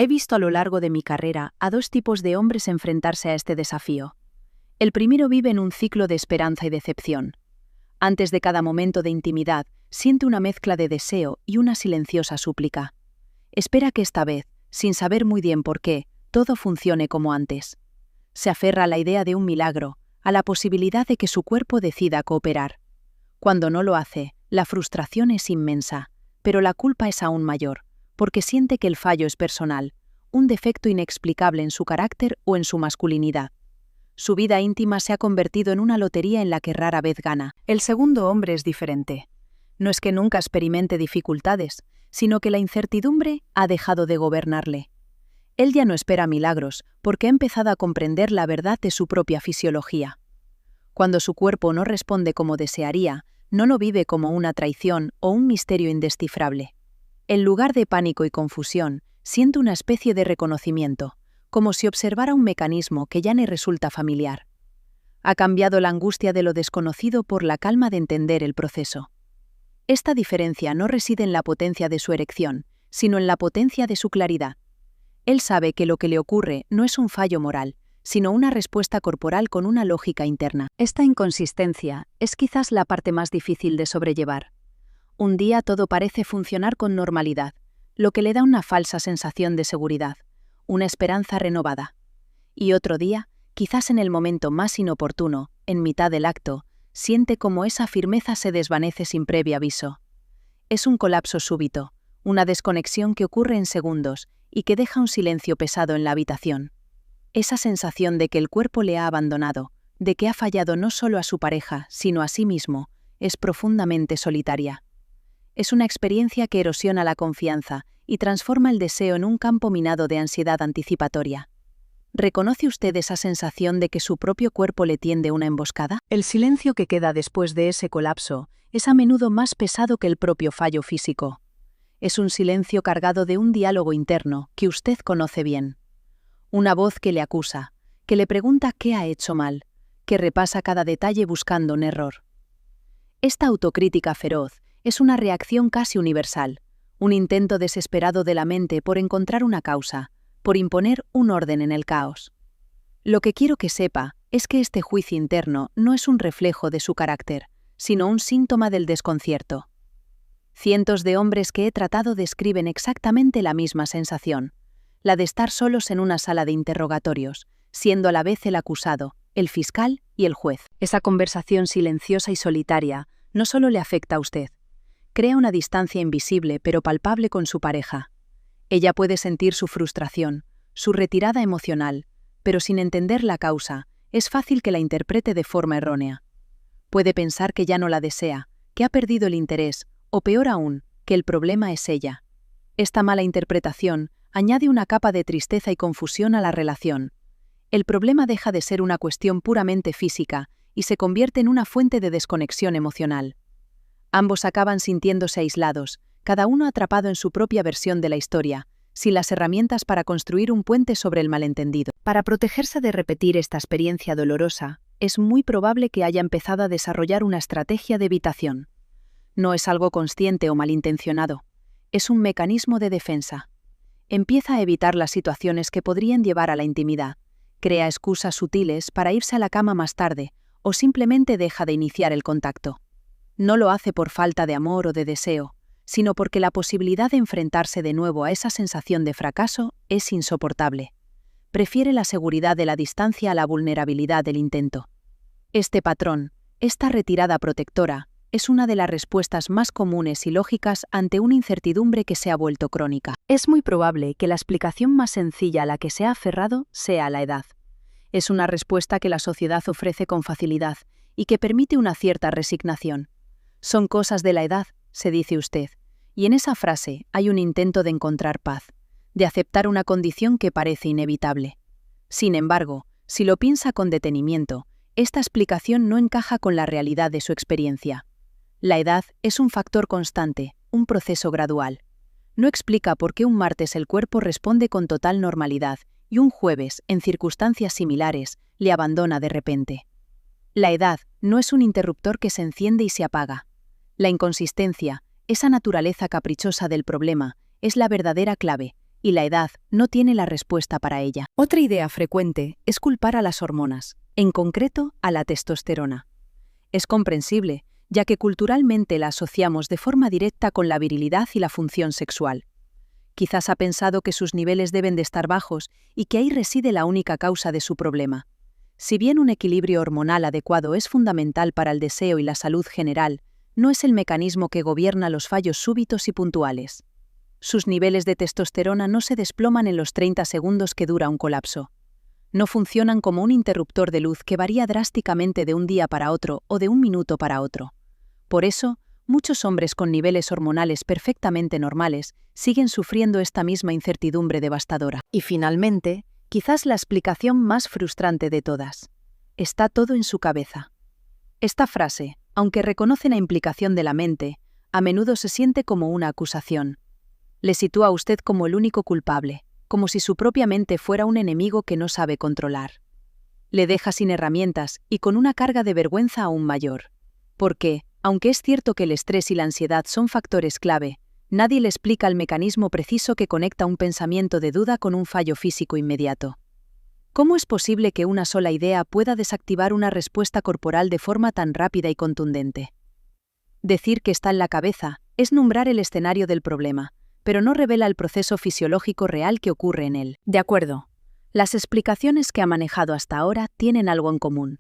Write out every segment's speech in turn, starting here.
He visto a lo largo de mi carrera a dos tipos de hombres enfrentarse a este desafío. El primero vive en un ciclo de esperanza y decepción. Antes de cada momento de intimidad, siente una mezcla de deseo y una silenciosa súplica. Espera que esta vez, sin saber muy bien por qué, todo funcione como antes. Se aferra a la idea de un milagro, a la posibilidad de que su cuerpo decida cooperar. Cuando no lo hace, la frustración es inmensa, pero la culpa es aún mayor, porque siente que el fallo es personal, un defecto inexplicable en su carácter o en su masculinidad. Su vida íntima se ha convertido en una lotería en la que rara vez gana. El segundo hombre es diferente. No es que nunca experimente dificultades, sino que la incertidumbre ha dejado de gobernarle. Él ya no espera milagros, porque ha empezado a comprender la verdad de su propia fisiología. Cuando su cuerpo no responde como desearía, no lo vive como una traición o un misterio indescifrable. En lugar de pánico y confusión, siente una especie de reconocimiento, como si observara un mecanismo que ya le resulta familiar. Ha cambiado la angustia de lo desconocido por la calma de entender el proceso. Esta diferencia no reside en la potencia de su erección, sino en la potencia de su claridad. Él sabe que lo que le ocurre no es un fallo moral, sino una respuesta corporal con una lógica interna. Esta inconsistencia es quizás la parte más difícil de sobrellevar. Un día todo parece funcionar con normalidad, lo que le da una falsa sensación de seguridad, una esperanza renovada. Y otro día, quizás en el momento más inoportuno, en mitad del acto, siente como esa firmeza se desvanece sin previo aviso. Es un colapso súbito, una desconexión que ocurre en segundos y que deja un silencio pesado en la habitación. Esa sensación de que el cuerpo le ha abandonado, de que ha fallado no solo a su pareja, sino a sí mismo, es profundamente solitaria. Es una experiencia que erosiona la confianza y transforma el deseo en un campo minado de ansiedad anticipatoria. ¿Reconoce usted esa sensación de que su propio cuerpo le tiende una emboscada? El silencio que queda después de ese colapso es a menudo más pesado que el propio fallo físico. Es un silencio cargado de un diálogo interno que usted conoce bien. Una voz que le acusa, que le pregunta qué ha hecho mal, que repasa cada detalle buscando un error. Esta autocrítica feroz es una reacción casi universal, un intento desesperado de la mente por encontrar una causa, por imponer un orden en el caos. Lo que quiero que sepa es que este juicio interno no es un reflejo de su carácter, sino un síntoma del desconcierto. Cientos de hombres que he tratado describen exactamente la misma sensación, la de estar solos en una sala de interrogatorios, siendo a la vez el acusado, el fiscal y el juez. Esa conversación silenciosa y solitaria no solo le afecta a usted, crea una distancia invisible pero palpable con su pareja. Ella puede sentir su frustración, su retirada emocional, pero sin entender la causa, es fácil que la interprete de forma errónea. Puede pensar que ya no la desea, que ha perdido el interés, o peor aún, que el problema es ella. Esta mala interpretación añade una capa de tristeza y confusión a la relación. El problema deja de ser una cuestión puramente física y se convierte en una fuente de desconexión emocional. Ambos acaban sintiéndose aislados, cada uno atrapado en su propia versión de la historia, sin las herramientas para construir un puente sobre el malentendido. Para protegerse de repetir esta experiencia dolorosa, es muy probable que haya empezado a desarrollar una estrategia de evitación. No es algo consciente o malintencionado, es un mecanismo de defensa. Empieza a evitar las situaciones que podrían llevar a la intimidad, crea excusas sutiles para irse a la cama más tarde o simplemente deja de iniciar el contacto. No lo hace por falta de amor o de deseo, sino porque la posibilidad de enfrentarse de nuevo a esa sensación de fracaso es insoportable. Prefiere la seguridad de la distancia a la vulnerabilidad del intento. Este patrón, esta retirada protectora, es una de las respuestas más comunes y lógicas ante una incertidumbre que se ha vuelto crónica. Es muy probable que la explicación más sencilla a la que se ha aferrado sea la edad. Es una respuesta que la sociedad ofrece con facilidad y que permite una cierta resignación. Son cosas de la edad, se dice usted, y en esa frase hay un intento de encontrar paz, de aceptar una condición que parece inevitable. Sin embargo, si lo piensa con detenimiento, esta explicación no encaja con la realidad de su experiencia. La edad es un factor constante, un proceso gradual. No explica por qué un martes el cuerpo responde con total normalidad y un jueves, en circunstancias similares, le abandona de repente. La edad no es un interruptor que se enciende y se apaga. La inconsistencia, esa naturaleza caprichosa del problema, es la verdadera clave, y la edad no tiene la respuesta para ella. Otra idea frecuente es culpar a las hormonas, en concreto a la testosterona. Es comprensible, ya que culturalmente la asociamos de forma directa con la virilidad y la función sexual. Quizás ha pensado que sus niveles deben de estar bajos y que ahí reside la única causa de su problema. Si bien un equilibrio hormonal adecuado es fundamental para el deseo y la salud general, no es el mecanismo que gobierna los fallos súbitos y puntuales. Sus niveles de testosterona no se desploman en los 30 segundos que dura un colapso. No funcionan como un interruptor de luz que varía drásticamente de un día para otro o de un minuto para otro. Por eso, muchos hombres con niveles hormonales perfectamente normales siguen sufriendo esta misma incertidumbre devastadora. Y finalmente, quizás la explicación más frustrante de todas. Está todo en su cabeza. Esta frase, aunque reconoce la implicación de la mente, a menudo se siente como una acusación. Le sitúa a usted como el único culpable, como si su propia mente fuera un enemigo que no sabe controlar. Le deja sin herramientas y con una carga de vergüenza aún mayor. Porque, aunque es cierto que el estrés y la ansiedad son factores clave, nadie le explica el mecanismo preciso que conecta un pensamiento de duda con un fallo físico inmediato. ¿Cómo es posible que una sola idea pueda desactivar una respuesta corporal de forma tan rápida y contundente? Decir que está en la cabeza es nombrar el escenario del problema, pero no revela el proceso fisiológico real que ocurre en él. De acuerdo. Las explicaciones que ha manejado hasta ahora tienen algo en común.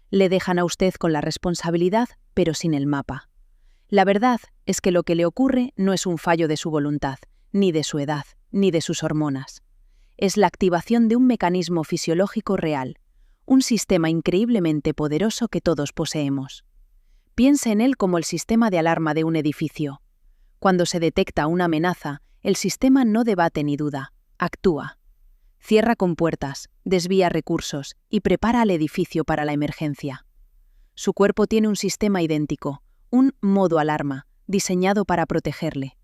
Le dejan a usted con la responsabilidad, pero sin el mapa. La verdad es que lo que le ocurre no es un fallo de su voluntad, ni de su edad, ni de sus hormonas. Es la activación de un mecanismo fisiológico real, un sistema increíblemente poderoso que todos poseemos. Piense en él como el sistema de alarma de un edificio. Cuando se detecta una amenaza, el sistema no debate ni duda, actúa. Cierra compuertas, desvía recursos y prepara al edificio para la emergencia. Su cuerpo tiene un sistema idéntico, un modo alarma, diseñado para protegerle.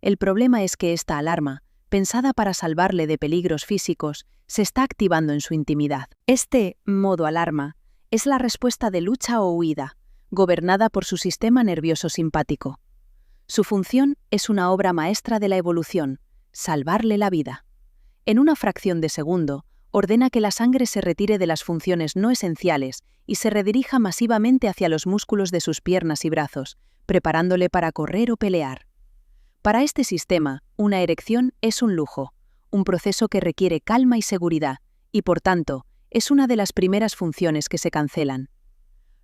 El problema es que esta alarma, pensada para salvarle de peligros físicos, se está activando en su intimidad. Este modo alarma es la respuesta de lucha o huida, gobernada por su sistema nervioso simpático. Su función es una obra maestra de la evolución, salvarle la vida. En una fracción de segundo, ordena que la sangre se retire de las funciones no esenciales y se redirija masivamente hacia los músculos de sus piernas y brazos, preparándole para correr o pelear. Para este sistema, una erección es un lujo, un proceso que requiere calma y seguridad, y por tanto, es una de las primeras funciones que se cancelan.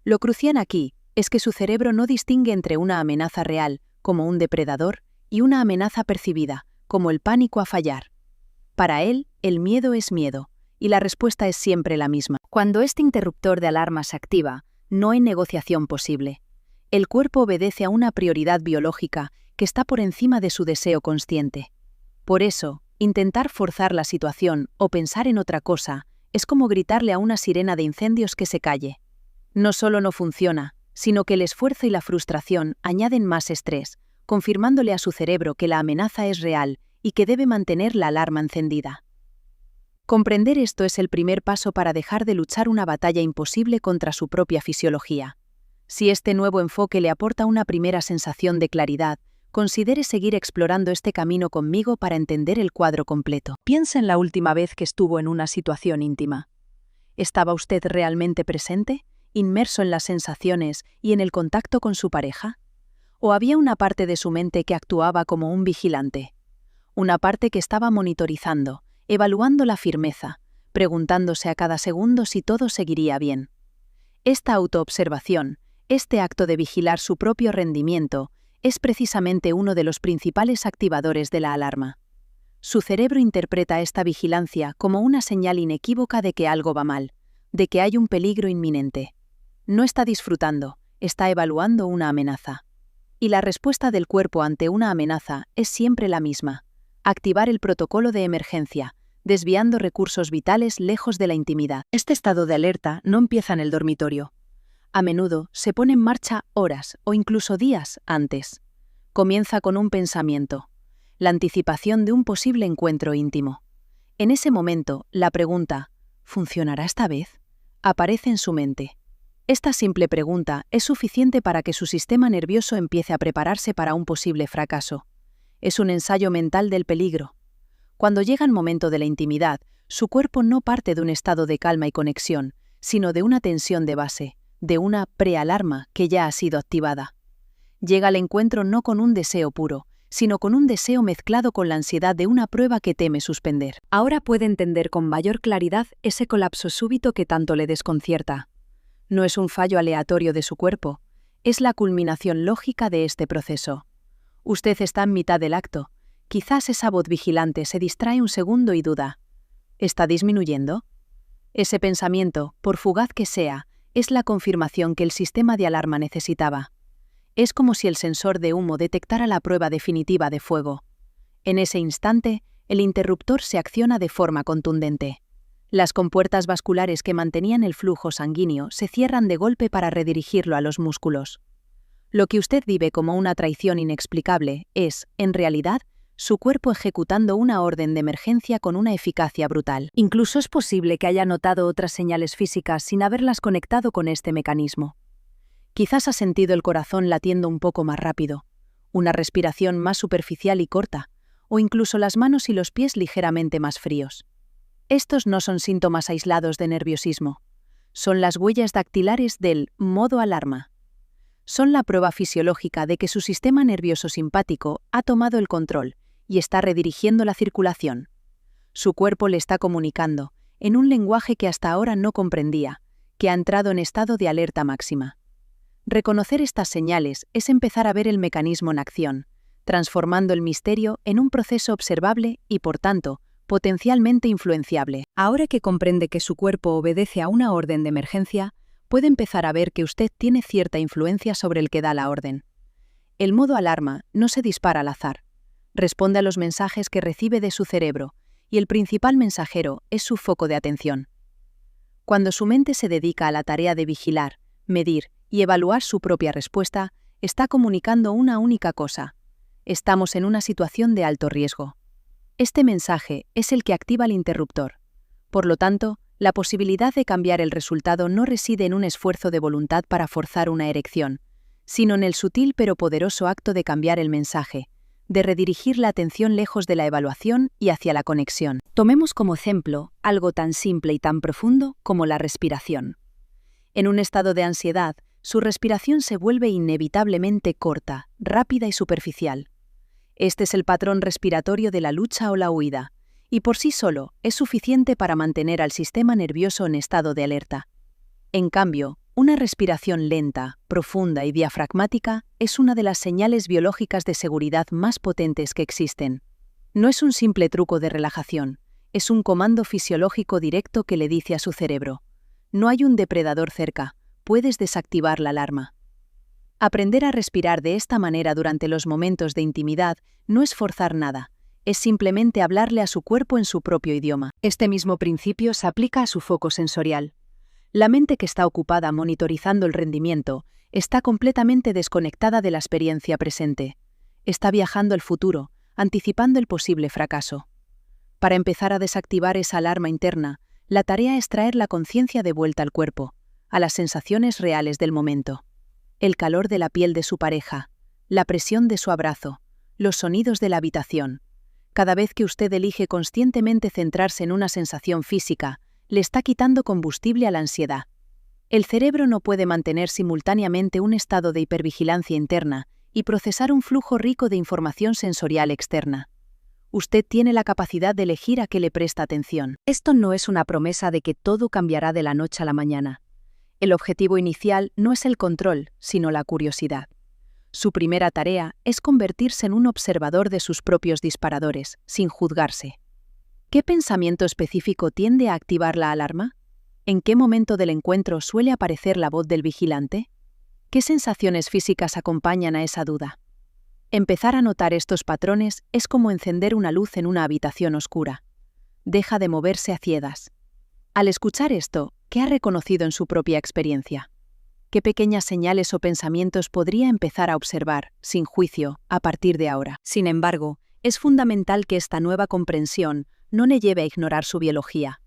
Lo crucial aquí es que su cerebro no distingue entre una amenaza real, como un depredador, y una amenaza percibida, como el pánico a fallar. Para él, el miedo es miedo, y la respuesta es siempre la misma. Cuando este interruptor de alarma se activa, no hay negociación posible. El cuerpo obedece a una prioridad biológica que está por encima de su deseo consciente. Por eso, intentar forzar la situación o pensar en otra cosa es como gritarle a una sirena de incendios que se calle. No solo no funciona, sino que el esfuerzo y la frustración añaden más estrés, confirmándole a su cerebro que la amenaza es real y que debe mantener la alarma encendida. Comprender esto es el primer paso para dejar de luchar una batalla imposible contra su propia fisiología. Si este nuevo enfoque le aporta una primera sensación de claridad, considere seguir explorando este camino conmigo para entender el cuadro completo. Piensa en la última vez que estuvo en una situación íntima. ¿Estaba usted realmente presente, inmerso en las sensaciones y en el contacto con su pareja? ¿O había una parte de su mente que actuaba como un vigilante? Una parte que estaba monitorizando, evaluando la firmeza, preguntándose a cada segundo si todo seguiría bien. Esta autoobservación, este acto de vigilar su propio rendimiento, es precisamente uno de los principales activadores de la alarma. Su cerebro interpreta esta vigilancia como una señal inequívoca de que algo va mal, de que hay un peligro inminente. No está disfrutando, está evaluando una amenaza. Y la respuesta del cuerpo ante una amenaza es siempre la misma: activar el protocolo de emergencia, desviando recursos vitales lejos de la intimidad. Este estado de alerta no empieza en el dormitorio. A menudo se pone en marcha horas o incluso días antes. Comienza con un pensamiento, la anticipación de un posible encuentro íntimo. En ese momento, la pregunta ¿funcionará esta vez?, aparece en su mente. Esta simple pregunta es suficiente para que su sistema nervioso empiece a prepararse para un posible fracaso. Es un ensayo mental del peligro. Cuando llega el momento de la intimidad, su cuerpo no parte de un estado de calma y conexión, sino de una tensión de base, de una prealarma que ya ha sido activada. Llega al encuentro no con un deseo puro, sino con un deseo mezclado con la ansiedad de una prueba que teme suspender. Ahora puede entender con mayor claridad ese colapso súbito que tanto le desconcierta. No es un fallo aleatorio de su cuerpo, es la culminación lógica de este proceso. Usted está en mitad del acto. Quizás esa voz vigilante se distrae un segundo y duda. ¿Está disminuyendo? Ese pensamiento, por fugaz que sea, es la confirmación que el sistema de alarma necesitaba. Es como si el sensor de humo detectara la prueba definitiva de fuego. En ese instante, el interruptor se acciona de forma contundente. Las compuertas vasculares que mantenían el flujo sanguíneo se cierran de golpe para redirigirlo a los músculos. Lo que usted vive como una traición inexplicable es, en realidad, su cuerpo ejecutando una orden de emergencia con una eficacia brutal. Incluso es posible que haya notado otras señales físicas sin haberlas conectado con este mecanismo. Quizás ha sentido el corazón latiendo un poco más rápido, una respiración más superficial y corta, o incluso las manos y los pies ligeramente más fríos. Estos no son síntomas aislados de nerviosismo. Son las huellas dactilares del modo alarma. Son la prueba fisiológica de que su sistema nervioso simpático ha tomado el control y está redirigiendo la circulación. Su cuerpo le está comunicando, en un lenguaje que hasta ahora no comprendía, que ha entrado en estado de alerta máxima. Reconocer estas señales es empezar a ver el mecanismo en acción, transformando el misterio en un proceso observable y, por tanto, potencialmente influenciable. Ahora que comprende que su cuerpo obedece a una orden de emergencia, puede empezar a ver que usted tiene cierta influencia sobre el que da la orden. El modo alarma no se dispara al azar. Responde a los mensajes que recibe de su cerebro, y el principal mensajero es su foco de atención. Cuando su mente se dedica a la tarea de vigilar, medir y evaluar su propia respuesta, está comunicando una única cosa: estamos en una situación de alto riesgo. Este mensaje es el que activa el interruptor. Por lo tanto, la posibilidad de cambiar el resultado no reside en un esfuerzo de voluntad para forzar una erección, sino en el sutil pero poderoso acto de cambiar el mensaje, de redirigir la atención lejos de la evaluación y hacia la conexión. Tomemos como ejemplo algo tan simple y tan profundo como la respiración. En un estado de ansiedad, su respiración se vuelve inevitablemente corta, rápida y superficial. Este es el patrón respiratorio de la lucha o la huida, y por sí solo es suficiente para mantener al sistema nervioso en estado de alerta. En cambio, una respiración lenta, profunda y diafragmática es una de las señales biológicas de seguridad más potentes que existen. No es un simple truco de relajación, es un comando fisiológico directo que le dice a su cerebro: no hay un depredador cerca, puedes desactivar la alarma. Aprender a respirar de esta manera durante los momentos de intimidad no es forzar nada, es simplemente hablarle a su cuerpo en su propio idioma. Este mismo principio se aplica a su foco sensorial. La mente que está ocupada monitorizando el rendimiento está completamente desconectada de la experiencia presente. Está viajando al futuro, anticipando el posible fracaso. Para empezar a desactivar esa alarma interna, la tarea es traer la conciencia de vuelta al cuerpo, a las sensaciones reales del momento. El calor de la piel de su pareja, la presión de su abrazo, los sonidos de la habitación. Cada vez que usted elige conscientemente centrarse en una sensación física, le está quitando combustible a la ansiedad. El cerebro no puede mantener simultáneamente un estado de hipervigilancia interna y procesar un flujo rico de información sensorial externa. Usted tiene la capacidad de elegir a qué le presta atención. Esto no es una promesa de que todo cambiará de la noche a la mañana. El objetivo inicial no es el control, sino la curiosidad. Su primera tarea es convertirse en un observador de sus propios disparadores, sin juzgarse. ¿Qué pensamiento específico tiende a activar la alarma? ¿En qué momento del encuentro suele aparecer la voz del vigilante? ¿Qué sensaciones físicas acompañan a esa duda? Empezar a notar estos patrones es como encender una luz en una habitación oscura. Deja de moverse a ciegas. Al escuchar esto, ¿qué ha reconocido en su propia experiencia? ¿Qué pequeñas señales o pensamientos podría empezar a observar, sin juicio, a partir de ahora? Sin embargo, es fundamental que esta nueva comprensión no le lleve a ignorar su biología.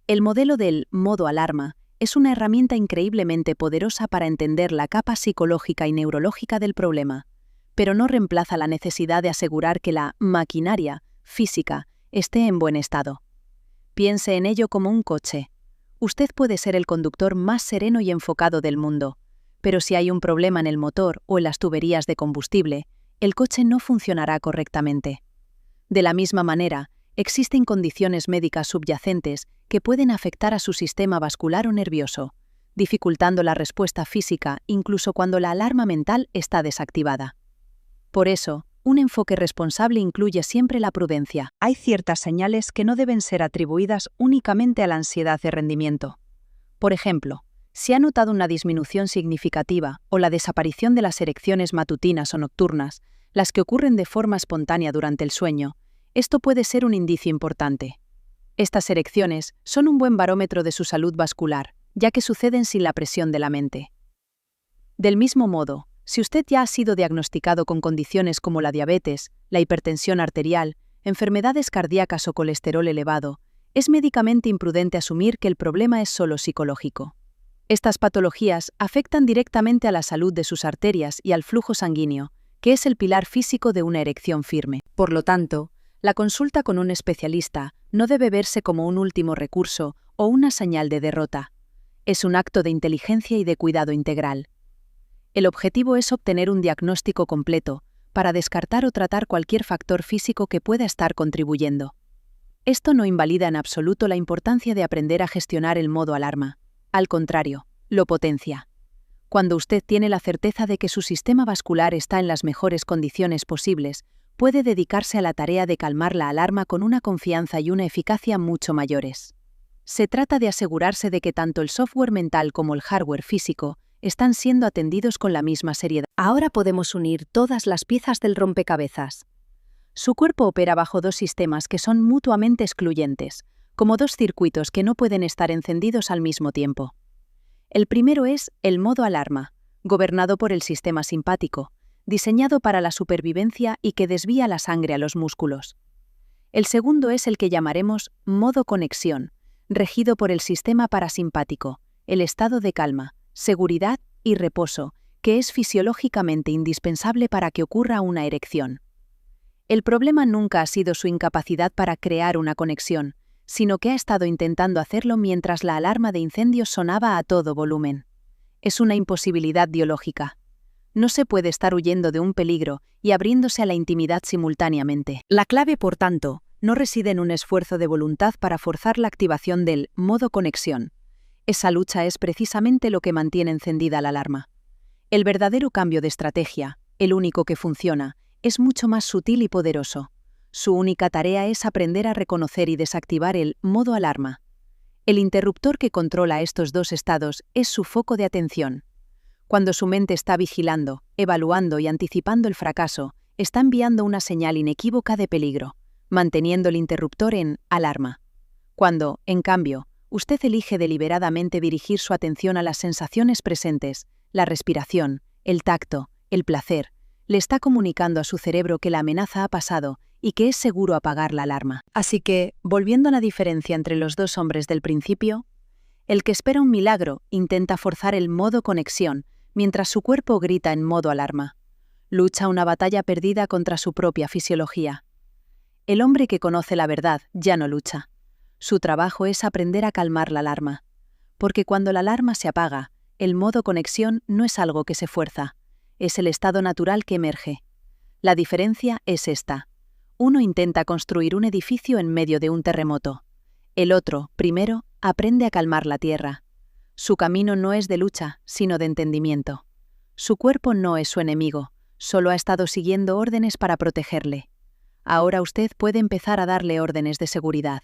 El modelo del modo alarma es una herramienta increíblemente poderosa para entender la capa psicológica y neurológica del problema, pero no reemplaza la necesidad de asegurar que la maquinaria física esté en buen estado. Piense en ello como un coche. Usted puede ser el conductor más sereno y enfocado del mundo, pero si hay un problema en el motor o en las tuberías de combustible, el coche no funcionará correctamente. De la misma manera, existen condiciones médicas subyacentes que pueden afectar a su sistema vascular o nervioso, dificultando la respuesta física incluso cuando la alarma mental está desactivada. Por eso, un enfoque responsable incluye siempre la prudencia. Hay ciertas señales que no deben ser atribuidas únicamente a la ansiedad de rendimiento. Por ejemplo, si ha notado una disminución significativa o la desaparición de las erecciones matutinas o nocturnas, las que ocurren de forma espontánea durante el sueño, esto puede ser un indicio importante. Estas erecciones son un buen barómetro de su salud vascular, ya que suceden sin la presión de la mente. Del mismo modo, si usted ya ha sido diagnosticado con condiciones como la diabetes, la hipertensión arterial, enfermedades cardíacas o colesterol elevado, es médicamente imprudente asumir que el problema es solo psicológico. Estas patologías afectan directamente a la salud de sus arterias y al flujo sanguíneo, que es el pilar físico de una erección firme. Por lo tanto, la consulta con un especialista no debe verse como un último recurso o una señal de derrota. Es un acto de inteligencia y de cuidado integral. El objetivo es obtener un diagnóstico completo para descartar o tratar cualquier factor físico que pueda estar contribuyendo. Esto no invalida en absoluto la importancia de aprender a gestionar el modo alarma. Al contrario, lo potencia. Cuando usted tiene la certeza de que su sistema vascular está en las mejores condiciones posibles, puede dedicarse a la tarea de calmar la alarma con una confianza y una eficacia mucho mayores. Se trata de asegurarse de que tanto el software mental como el hardware físico están siendo atendidos con la misma seriedad. Ahora podemos unir todas las piezas del rompecabezas. Su cuerpo opera bajo dos sistemas que son mutuamente excluyentes, como dos circuitos que no pueden estar encendidos al mismo tiempo. El primero es el modo alarma, gobernado por el sistema simpático, diseñado para la supervivencia y que desvía la sangre a los músculos. El segundo es el que llamaremos modo conexión, regido por el sistema parasimpático, el estado de calma, seguridad y reposo, que es fisiológicamente indispensable para que ocurra una erección. El problema nunca ha sido su incapacidad para crear una conexión, sino que ha estado intentando hacerlo mientras la alarma de incendios sonaba a todo volumen. Es una imposibilidad biológica. No se puede estar huyendo de un peligro y abriéndose a la intimidad simultáneamente. La clave, por tanto, no reside en un esfuerzo de voluntad para forzar la activación del modo conexión. Esa lucha es precisamente lo que mantiene encendida la alarma. El verdadero cambio de estrategia, el único que funciona, es mucho más sutil y poderoso. Su única tarea es aprender a reconocer y desactivar el modo alarma. El interruptor que controla estos dos estados es su foco de atención. Cuando su mente está vigilando, evaluando y anticipando el fracaso, está enviando una señal inequívoca de peligro, manteniendo el interruptor en alarma. Cuando, en cambio, usted elige deliberadamente dirigir su atención a las sensaciones presentes, la respiración, el tacto, el placer, le está comunicando a su cerebro que la amenaza ha pasado y que es seguro apagar la alarma. Así que, volviendo a la diferencia entre los dos hombres del principio, el que espera un milagro intenta forzar el modo conexión, mientras su cuerpo grita en modo alarma. Lucha una batalla perdida contra su propia fisiología. El hombre que conoce la verdad ya no lucha. Su trabajo es aprender a calmar la alarma. Porque cuando la alarma se apaga, el modo conexión no es algo que se fuerza, es el estado natural que emerge. La diferencia es esta. Uno intenta construir un edificio en medio de un terremoto. El otro, primero, aprende a calmar la tierra. Su camino no es de lucha, sino de entendimiento. Su cuerpo no es su enemigo, solo ha estado siguiendo órdenes para protegerle. Ahora usted puede empezar a darle órdenes de seguridad.